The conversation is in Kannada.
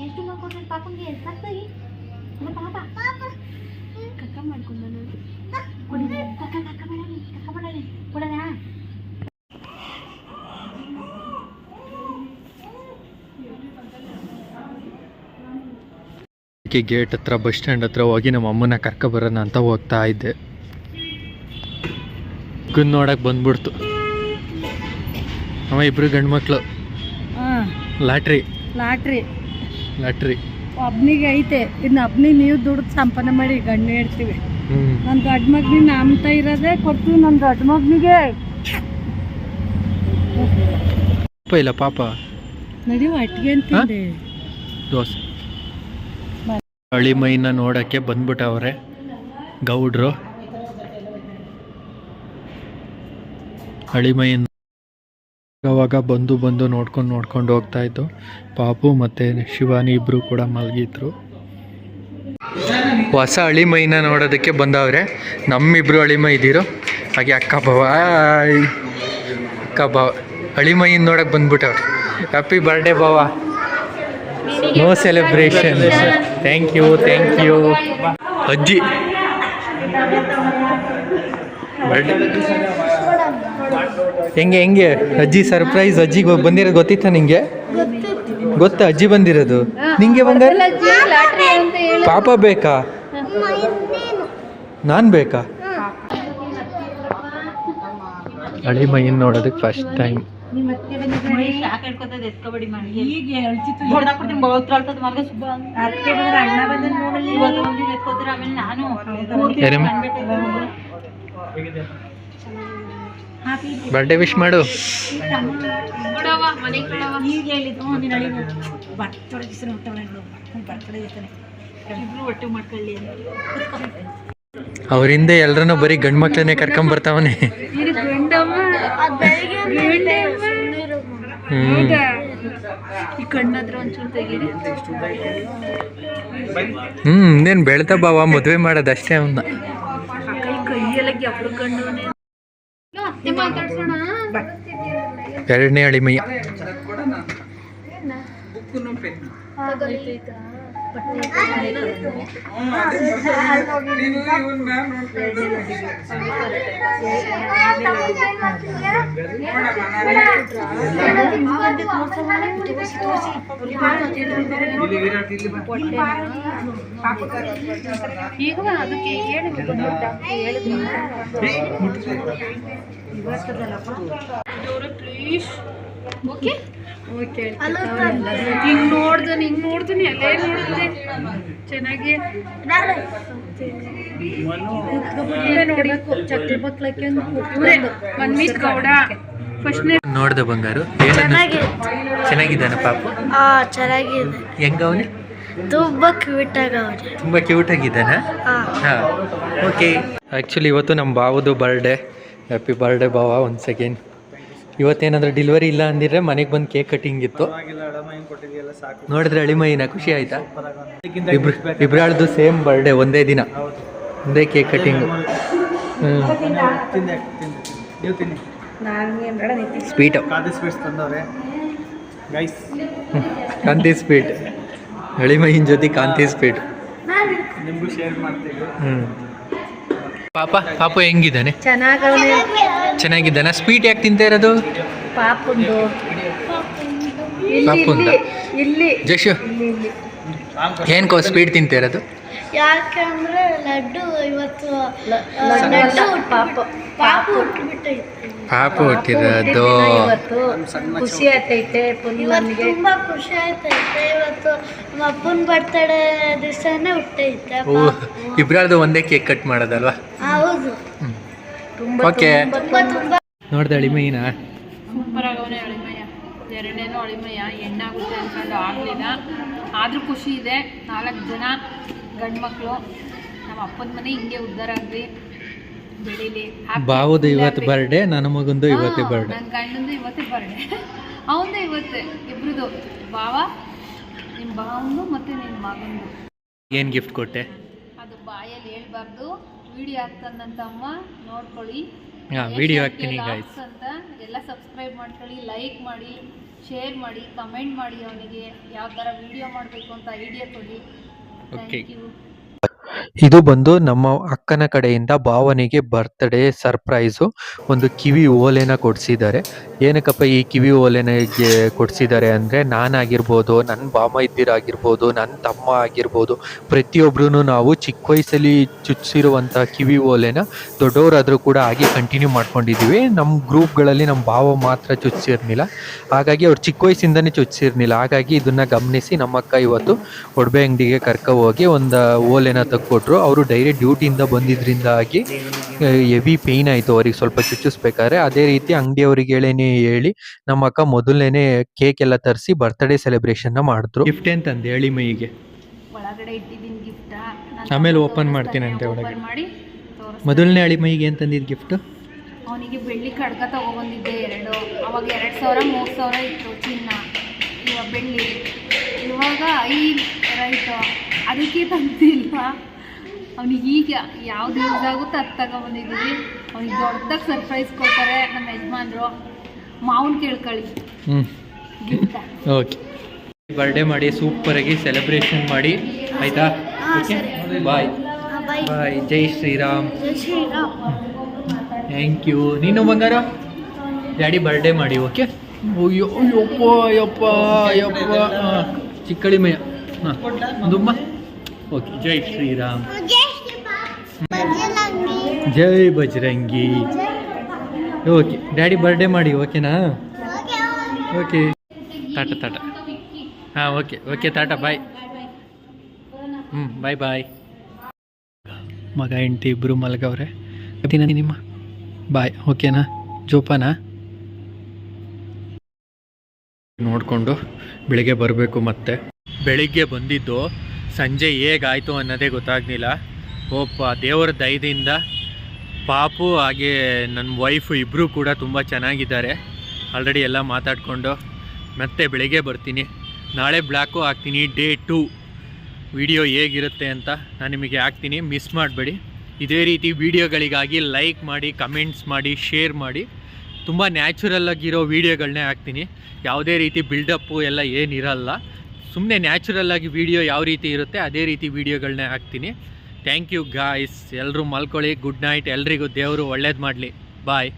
ಎಷ್ಟು ನೋಡ್ಕೊಂಡ್ರೆ ಪಾಪಂಗೆ ಸಾಕ್ತಾಗಿ ಪಾಪ ಕಕ್ಕ ಮಾಡ್ಕೊಂಡ ನೋಡಿ ಕಕ್ಕ ಬೇಡ ಕೊಡೋಣ ಗೇಟ್ ಹತ್ರ ಬಸ್ ಸ್ಟ್ಯಾಂಡ್ ಹತ್ರ ಹೋಗಿ ನಮ್ಮ ಅಮ್ಮನ ಕರ್ಕ ಬರೋಣ ಅಂತ ಹೋಗ್ತಾ ಇದ್ದೆ. ಗುನ್ ನೋಡಕ್ ಬಂದ್ಬಿಡ್ತು. ಅವ ಇಬ್ರು ಗಂಡು ಮಕ್ಳು. ಲಾಟ್ರಿ ಒಬ್ನಿಗೆ ಐತೆ ಇನ್ನು ಒಬ್ನಿಗೆ ನೀವು ದುಡ್ಡು ಸಂಪಾದನೆ ಮಾಡಿ ಗಂಡು ಹೇಳ್ತೀವಿ. ನನ್ನ ದೊಡ್ಡ ಮಗನಿಗೆ ನಾಮತ ಇರೋದೇ ಕೊಡ್ತೀವಿ. ನನ್ನ ದೊಡ್ಡ ಮಗನಿಗೆ ಇಲ್ಲ ಪಾಪ ನಡಿ ಅಟ್ಟಿಗೆ ಅಂತಿದ್ದೆ ದೋಸೆ ಹಳಿ ಮೈನ ನೋಡಕ್ಕೆ ಬಂದ್ಬಿಟ್ಟವ್ರೆ ಗೌಡ್ರು. ಹಳಿ ಮೈನ ಅವಾಗ ಬಂದು ನೋಡ್ಕೊಂಡು ಹೋಗ್ತಾ ಇದ್ದು. ಪಾಪು ಮತ್ತು ಶಿವಾನಿ ಇಬ್ಬರು ಕೂಡ ಮಲಗಿದ್ರು. ಹೊಸ ಹಳಿ ಮೈನ ನೋಡೋದಕ್ಕೆ ಬಂದವ್ರೆ ನಮ್ಮಿಬ್ರು ಹಳಿ ಮೈ ಇದ್ದೀರು. ಹಾಗೆ ಅಕ್ಕ ಭಾವ ಹಳಿ ಮೈನ ನೋಡಕ್ಕೆ ಬಂದ್ಬಿಟ್ಟವ್ರೆ. ಹ್ಯಾಪಿ ಬರ್ಡೇ ಭಾವ. No celebration. ಥ್ಯಾಂಕ್ ಯು ಅಜ್ಜಿ ಬರ್ಡೇ ಹೆಂಗೆ ಅಜ್ಜಿ ಸರ್ಪ್ರೈಸ್. ಅಜ್ಜಿಗೆ ಬಂದಿರೋದು ಗೊತ್ತಿತ್ತ ನಿಂಗೆ? ಗೊತ್ತಾ ಅಜ್ಜಿ ಬಂದಿರೋದು ನಿಂಗೆ? ಬಂಗಾರ ಪಾಪ ಬೇಕಾ? ನಾನು ಬೇಕಾ? ಹಳಿ ಮೈನ್ ನೋಡೋದಕ್ಕೆ ಫಸ್ಟ್ ಟೈಮ್. ಬರ್ಡೇ ವಿಶ್ ಮಾಡು. ಅವರಿಂದ ಎಲ್ರನ್ನೂ ಬರೀ ಗಂಡು ಮಕ್ಳನ್ನೇ ಕರ್ಕೊಂಡ್ ಬರ್ತಾವನೆ. ಇನ್ನೇನು ಬೆಳ್ತಾ ಬಾವ ಮದುವೆ ಮಾಡೋದಷ್ಟೇ ಅವನ್ನ. ಎರಡನೇ ಹಳಿ ಮೈಯ. ಹಿಂಗ್ ನೋಡ್ತೀನಿ ಅಲ್ಲೇ ನೋಡಿದ್ರೆ ಚೆನ್ನಾಗಿ ಚಕ್ರ ಬಕ್ಲಕ್ಕೆ ಮನ್ಮೀತ್ ಗೌಡ ನೋಡ್ದೆ ಬಂಗಾರು. ಚೆನ್ನಾಗಿದ್ದಾನೆ ಪಾಪು? ಚೆನ್ನಾಗಿದೆ. ಹೆಂಗವನೆ? ತುಂಬಾ ಕ್ಯೂಟ್ ಆಗಿದ್ದಾನ? ಹಾಂ ಓಕೆ. ಆ್ಯಕ್ಚುಲಿ ಇವತ್ತು ನಮ್ಮ ಬಾವದು ಬರ್ಡೇ. ಹ್ಯಾಪಿ ಬರ್ಡೇ ಬಾವ ಒನ್ಸ್ ಅಗೇನ್. ಇವತ್ತೇನಾದರೂ ಡೆಲಿವರಿ ಇಲ್ಲ ಅಂದಿದ್ರೆ ಮನೆಗೆ ಬಂದು ಕೇಕ್ ಕಟ್ಟಿಂಗ್ ಇತ್ತು. ನೋಡಿದ್ರೆ ಹಳಿಮೈನ ಖುಷಿ ಆಯ್ತಾ? ಇಬ್ರಾಳ್ದು ಸೇಮ್ ಬರ್ಡೇ, ಒಂದೇ ದಿನ, ಒಂದೇ ಕೇಕ್ ಕಟ್ಟಿಂಗು. ಸ್ವೀಟು ಕಾಂತಿ ಸ್ವೀಟ್. ಹಳಿಮೈನ ಜೊತೆ ಕಾಂತಿ ಸ್ವೀಟ್. ಪಾಪು ಹೆಂಗಿದ್ದಾನೆ? ಚೆನ್ನಾಗಿದ್ದಾನೆ. ಸ್ವೀಟ್ ಯಾಕೆ ತಿಂತಾ ಇರೋದು? ಪಾಪುಂದ ಜಶು ಏನ್ಕೋ ಸ್ವೀಟ್ ತಿಂತಾ ಇರೋದು? ಯಾಕಂದ್ರೆ ಲಡ್ಡು ಇವತ್ತು ಪಾಪು ಹುಟ್ಟಿರೋದು. ಖುಷಿ ಆಯ್ತೈತೆ. ತುಂಬಾ ಖುಷಿ ಆಯ್ತೈತೆ. ಇವತ್ತು ನಮ್ಮ ಅಪ್ಪನ ಬರ್ತಡೇ ದಿವಸನೇ ಹುಟ್ಟೈತೆ. ಇಬ್ರಾರ್ದು ಒಂದೇ ಕೇಕ್ ಕಟ್ ಮಾಡೋದಲ್ವಾ? ಹೌದು. ಓಕೆ. ನೋಡ್ದೆ ಅಳಿಮೈನ? ಸೂಪರ್ ಆಗವನೇ ಅಳಿಮಯ್ಯ. ಎರಡನೇನೋ ಅಳಿಮಯ್ಯ ಹೆಣ್ಣಾಗುತ್ತೆ ಅಂದ್ಕೊಂಡು ಆಗಲಿಲ್ಲ. ಆದರೂ ಖುಷಿ ಇದೆ. 4 ಜನ ಗಂಡು ಮಕ್ಕಳು. ನಮ್ಮ ಅಪ್ಪನ ಮನೆ ಹಿಂಗೆ ಉದ್ಧಾರ ಆಗಲಿ, ಬೆಳೀಲಿ. ಬಾವುದು ಇವತ್ತು ಬರ್ಡೇ, ನನ್ನ ಮಗಂದು ಇವತ್ತೇ ಬರ್ಡೇ. ನನ್ನ ಗಂಡಂದು ಇವತ್ತೇ ಬರ್ಡೇ, ಅವನದು ಇವತ್ತೇ. ಇಬ್ರದು, ಬಾವ ನಿಮ್ಮ ಬಾವಂದು ಮತ್ತು ನಿನ್ನ ಮಗಂದು. ಏನು ಗಿಫ್ಟ್ ಕೊಟ್ಟೆ? ಅದು ಬಾಯಲ್ಲಿ ಹೇಳ್ಬಾರ್ದು. ವಿಡಿಯೋ ಹಾಕ್ತಂದಂತ ಅಮ್ಮ ನೋಡ್ಕೊಳ್ಳಿ. ವಿಡಿಯೋ ಹಾಕ್ತೀನಿ ಗೈಸ್ ಅಂತ. ಎಲ್ಲ ಸಬ್ಸ್ಕ್ರೈಬ್ ಮಾಡ್ಕೊಳ್ಳಿ, ಲೈಕ್ ಮಾಡಿ, ಶೇರ್ ಮಾಡಿ, ಕಮೆಂಟ್ ಮಾಡಿ, ಅವನಿಗೆ ಯಾವ ಥರ ವಿಡಿಯೋ ಮಾಡಬೇಕು ಅಂತ ಐಡಿಯಾ ಕೊಡಿ. ಓಕೆ. Thank you. ಇದು ಬಂದು ನಮ್ಮ ಅಕ್ಕನ ಕಡೆಯಿಂದ ಭಾವನಿಗೆ ಬರ್ತ್ಡೇ ಸರ್ಪ್ರೈಸು. ಒಂದು ಕಿವಿ ಓಲೆನ ಕೊಡಿಸಿದ್ದಾರೆ. ಏನಕ್ಕಪ್ಪ ಈ ಕಿವಿ ಓಲೆನಿಗೆ ಕೊಡಿಸಿದ್ದಾರೆ ಅಂದರೆ, ನಾನಾಗಿರ್ಬೋದು, ನನ್ನ ಬಾಮೈದ್ದಿರಾಗಿರ್ಬೋದು, ನನ್ನ ತಮ್ಮ ಆಗಿರ್ಬೋದು, ಪ್ರತಿಯೊಬ್ಬರೂ ನಾವು ಚಿಕ್ಕ ವಯಸ್ಸಲ್ಲಿ ಚುಚ್ಚಿರುವಂಥ ಕಿವಿ ಓಲೆನ ದೊಡ್ಡವರಾದರೂ ಕೂಡ ಹಾಗೆ ಕಂಟಿನ್ಯೂ ಮಾಡ್ಕೊಂಡಿದ್ದೀವಿ. ನಮ್ಮ ಗ್ರೂಪ್ಗಳಲ್ಲಿ ನಮ್ಮ ಭಾವ ಮಾತ್ರ ಚುಚ್ಚಿರ್ಲಿಲ್ಲ. ಹಾಗಾಗಿ ಅವ್ರು ಚಿಕ್ಕ ವಯಸ್ಸಿಂದನೇ ಚುಚ್ಚಿರ್ಲಿಲ್ಲ. ಹಾಗಾಗಿ ಇದನ್ನು ಗಮನಿಸಿ ನಮ್ಮಕ್ಕ ಇವತ್ತು ಒಡವೆ ಅಂಗಡಿಗೆ ಹೋಗಿ ಒಂದು ಓಲೆನ ಕೊಟ್ಟರು. ಅವರು ಡೈರೆಕ್ಟ್ ಡ್ಯೂಟಿಯಿಂದ ಬಂದಿದ್ದರಿಂದಾಗಿ ಹೆವಿ ಪೇಯ್ನ್ ಆಯಿತು ಅವ್ರಿಗೆ ಸ್ವಲ್ಪ ಚುಚ್ಚಿಸ್ಬೇಕಾದ್ರೆ. ಅದೇ ರೀತಿ ಅಂಗಡಿಯವ್ರಿಗೆ ಹೇಳಿ ನಮ್ಮ ಅಕ್ಕ ಮೊದಲನೇ ಕೇಕ್ ಎಲ್ಲ ತರಿಸಿ ಬರ್ತ್ಡೇ ಸೆಲೆಬ್ರೇಷನ್ನ ಮಾಡಿದ್ರು. ಗಿಫ್ಟ್ ಅಂತಂದು ಹೇಳಿ ಮೈಗೆ ಒಳಗಡೆ ಇಟ್ಟಿದ್ದೀನಿ ಗಿಫ್ಟ. ಆಮೇಲೆ ಓಪನ್ ಮಾಡ್ತೀನಿ ಅಂತ ಒಳಗೆ ಮಾಡಿ ಮೊದಲನೇ ಅಳಿ ಮೈಗೆ ಅಂತಂದಿದ್ದು ಗಿಫ್ಟ್. ಅವನಿಗೆ ಬೆಳ್ಳಿ ಖಡ್ಗ ತಗೊಬಂದಿದ್ದೆ 2. ಅವಾಗ 2000 3000 ಇತ್ತು ಚಿನ್ನ. ಇವಾಗ ಬೆಳ್ಳಿ ಇವಾಗ 5 ರೈಟು. ಅದಕ್ಕೆ ತಂದಿಲ್ಲ. ಅವನಿಗೆ ಈಗ ಯಾವ್ದು ಯೂಸ್ ಆಗುತ್ತೋ ಅದು ತಗೊಬಂದಿದ್ದೀವಿ. ಅವ್ನಿಗೆ ದೊಡ್ಡದಾಗಿ ಸರ್ಪ್ರೈಸ್ ಕೊಡ್ತಾರೆ ನಮ್ಮ ಯಜಮಾನ್ರು. ಮಾವನ್ ಕೇಳ್ಕೊಳ್ಳಿ ಗಿಫ್ಟ. ಓಕೆ, ಬರ್ಡೇ ಮಾಡಿ ಸೂಪರಾಗಿ ಸೆಲೆಬ್ರೇಷನ್ ಮಾಡಿ ಆಯಿತಾ? Okay, bye bye. ಜೈ ಶ್ರೀರಾಮ್. Thank you. ನೀನು ಬಂಗಾರ ಡ್ಯಾಡಿ ಬರ್ಡೇ ಮಾಡಿ. ಓಕೆ. ಅಯ್ಯೋ ಯಪ್ಪ ಯಪ್ಪ ಯಪ್ಪ. ಚಿಕ್ಕಳಿ ಮಯ್ಯ. ಹಾಂ, ಒಂದುಮ್ಮ. ಓಕೆ, ಜೈ ಶ್ರೀರಾಮ್. ಜೈ ಬಜರಂಗಿ. ಓಕೆ, ಡ್ಯಾಡಿ ಬರ್ಡೇ ಮಾಡಿ. ಓಕೆನಾ? ಓಕೆ, ತಾಟ. ಹಾಂ, ಓಕೆ ಓಕೆ, ತಾಟ. ಬಾಯ್. ಬಾಯ್ ಬಾಯ್. ಮಗ ಹೆಂಡತಿ ಇಬ್ಬರು ಮಲಗವ್ರೆ. ನಿಮ್ಮ ಬಾಯ್. ಓಕೆನಾ? ಜೋಪಾನ ನೋಡಿಕೊಂಡು ಬೆಳಿಗ್ಗೆ ಬರಬೇಕು. ಮತ್ತೆ ಬೆಳಿಗ್ಗೆ ಬಂದಿದ್ದು ಸಂಜೆ ಹೇಗಾಯಿತು ಅನ್ನೋದೇ ಗೊತ್ತಾಗಲಿಲ್ಲ. ಓಪ್ಪ, ದೇವರ ದಯದಿಂದ ಪಾಪು ಹಾಗೆ ನನ್ನ ವೈಫು ಇಬ್ಬರು ಕೂಡ ತುಂಬ ಚೆನ್ನಾಗಿದ್ದಾರೆ. ಆಲ್ರೆಡಿ ಎಲ್ಲ ಮಾತಾಡಿಕೊಂಡು ಮತ್ತೆ ಬೆಳಿಗ್ಗೆ ಬರ್ತೀನಿ. ನಾಳೆ ಬ್ಲಾಕು ಹಾಕ್ತೀನಿ. ಡೇ 2 ವಿಡಿಯೋ ಹೇಗಿರುತ್ತೆ ಅಂತ ನಾನು ನಿಮಗೆ ಹಾಕ್ತೀನಿ. ಮಿಸ್ ಮಾಡಬೇಡಿ. ಇದೇ ರೀತಿ ವೀಡಿಯೋಗಳಿಗಾಗಿ ಲೈಕ್ ಮಾಡಿ, ಕಮೆಂಟ್ಸ್ ಮಾಡಿ, ಶೇರ್ ಮಾಡಿ. ತುಂಬ ನ್ಯಾಚುರಲ್ಲಾಗಿರೋ ವೀಡಿಯೋಗಳನ್ನೇ ಹಾಕ್ತೀನಿ. ಯಾವುದೇ ರೀತಿ ಬಿಲ್ಡಪ್ಪು ಎಲ್ಲ ಏನಿರಲ್ಲ. ಸುಮ್ಮನೆ ನ್ಯಾಚುರಲ್ಲಾಗಿ ವೀಡಿಯೋ ಯಾವ ರೀತಿ ಇರುತ್ತೆ ಅದೇ ರೀತಿ ವೀಡಿಯೋಗಳನ್ನೇ ಹಾಕ್ತೀನಿ. Thank you guys. ಎಲ್ಲರೂ ಮಲ್ಕೊಳ್ಳಿ. Good night. ಎಲ್ರಿಗೂ ದೇವರು ಒಳ್ಳೇದು ಮಾಡಲಿ. ಬಾಯ್.